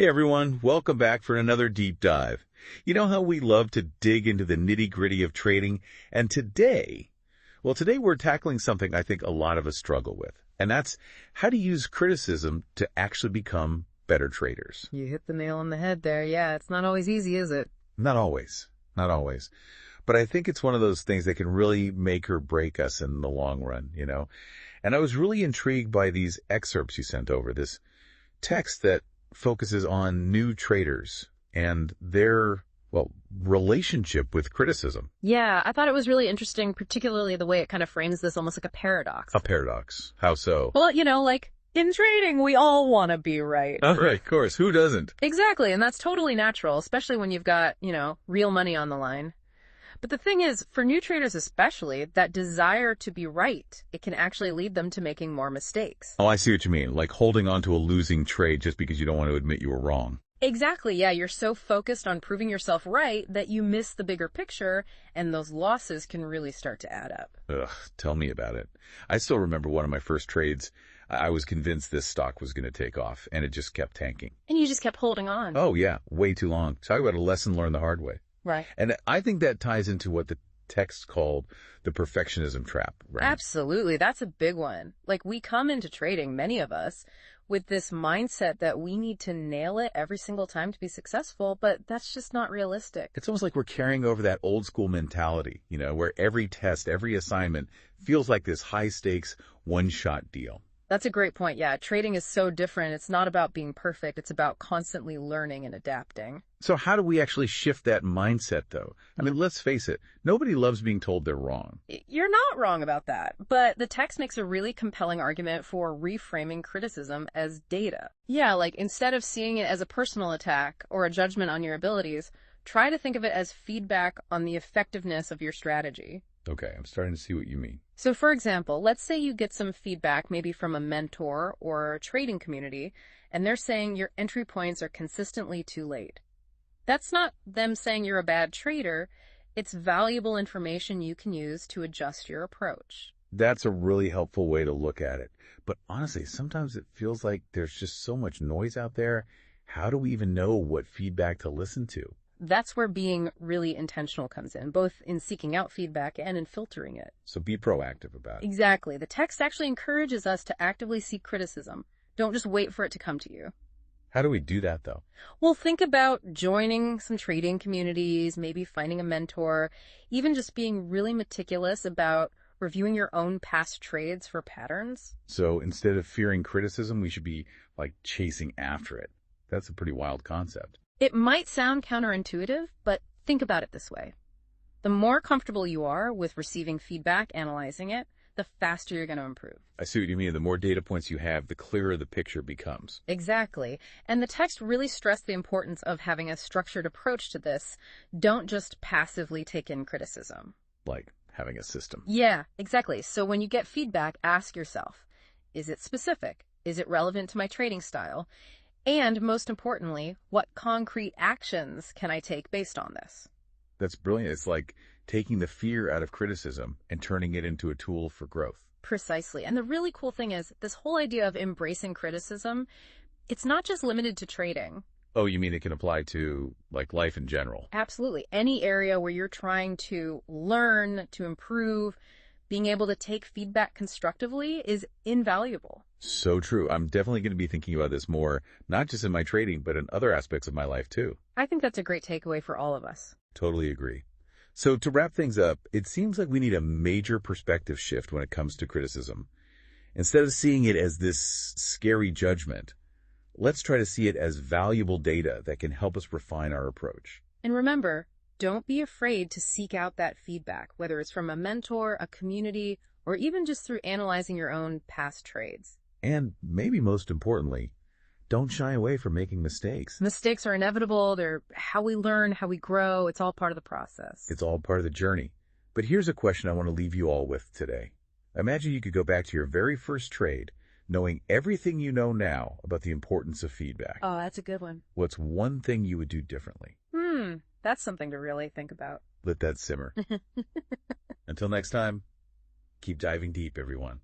Hey everyone, welcome back for another deep dive. You know how we love to dig into the nitty-gritty of trading, and today we're tackling something I think a lot of us struggle with, and that's how to use criticism to actually become better traders. You hit the nail on the head there. Yeah, it's not always easy, is it? Not always, not always. But I think it's one of those things that can really make or break us in the long run, you know? And I was really intrigued by these excerpts you sent over, this text that focuses on new traders and their, relationship with criticism. Yeah, I thought it was really interesting, particularly the way it kind of frames this almost like a paradox. A paradox. How so? Well, like in trading, we all want to be right. Right, of course. Who doesn't? Exactly, and that's totally natural, especially when you've got, real money on the line. But the thing is, for new traders especially, that desire to be right, it can actually lead them to making more mistakes. Oh, I see what you mean. Like holding on to a losing trade just because you don't want to admit you were wrong. Exactly, yeah. You're so focused on proving yourself right that you miss the bigger picture, and those losses can really start to add up. Ugh, tell me about it. I still remember one of my first trades. I was convinced this stock was going to take off, and it just kept tanking. And you just kept holding on. Oh, yeah, way too long. Talk about a lesson learned the hard way. Right. And I think that ties into what the text called the perfectionism trap, right? Absolutely. That's a big one. Like, we come into trading, many of us, with this mindset that we need to nail it every single time to be successful, but that's just not realistic. It's almost like we're carrying over that old school mentality, where every test, every assignment feels like this high stakes, one-shot deal. That's a great point. Yeah, trading is so different. It's not about being perfect. It's about constantly learning and adapting. So how do we actually shift that mindset, though? I mean, let's face it, nobody loves being told they're wrong. You're not wrong about that, but the text makes a really compelling argument for reframing criticism as data. Yeah, like instead of seeing it as a personal attack or a judgment on your abilities, try to think of it as feedback on the effectiveness of your strategy. Okay, I'm starting to see what you mean. So for example, let's say you get some feedback maybe from a mentor or a trading community, and they're saying your entry points are consistently too late. That's not them saying you're a bad trader. It's valuable information you can use to adjust your approach. That's a really helpful way to look at it. But honestly, sometimes it feels like there's just so much noise out there. How do we even know what feedback to listen to? That's where being really intentional comes in, both in seeking out feedback and in filtering it. So be proactive about it. Exactly. The text actually encourages us to actively seek criticism. Don't just wait for it to come to you. How do we do that, though? Well, think about joining some trading communities, maybe finding a mentor, even just being really meticulous about reviewing your own past trades for patterns. So instead of fearing criticism, we should be like chasing after it. That's a pretty wild concept. It might sound counterintuitive, but think about it this way. The more comfortable you are with receiving feedback, analyzing it, the faster you're going to improve. I see what you mean. The more data points you have, the clearer the picture becomes. Exactly. And the text really stressed the importance of having a structured approach to this. Don't just passively take in criticism. Like having a system. Yeah, exactly. So when you get feedback, ask yourself, is it specific? Is it relevant to my trading style? And most importantly, what concrete actions can I take based on this? That's brilliant. It's like taking the fear out of criticism and turning it into a tool for growth. Precisely. And the really cool thing is this whole idea of embracing criticism, it's not just limited to trading. Oh, you mean it can apply to like life in general? Absolutely. Any area where you're trying to learn, to improve, being able to take feedback constructively is invaluable. So true. I'm definitely going to be thinking about this more, not just in my trading, but in other aspects of my life too. I think that's a great takeaway for all of us. Totally agree. So to wrap things up, it seems like we need a major perspective shift when it comes to criticism. Instead of seeing it as this scary judgment, let's try to see it as valuable data that can help us refine our approach. And remember, don't be afraid to seek out that feedback, whether it's from a mentor, a community, or even just through analyzing your own past trades. And maybe most importantly, don't shy away from making mistakes. Mistakes are inevitable. They're how we learn, how we grow. It's all part of the process. It's all part of the journey. But here's a question I want to leave you all with today. Imagine you could go back to your very first trade, knowing everything you know now about the importance of feedback. Oh, that's a good one. What's one thing you would do differently? That's something to really think about. Let that simmer. Until next time, keep diving deep, everyone.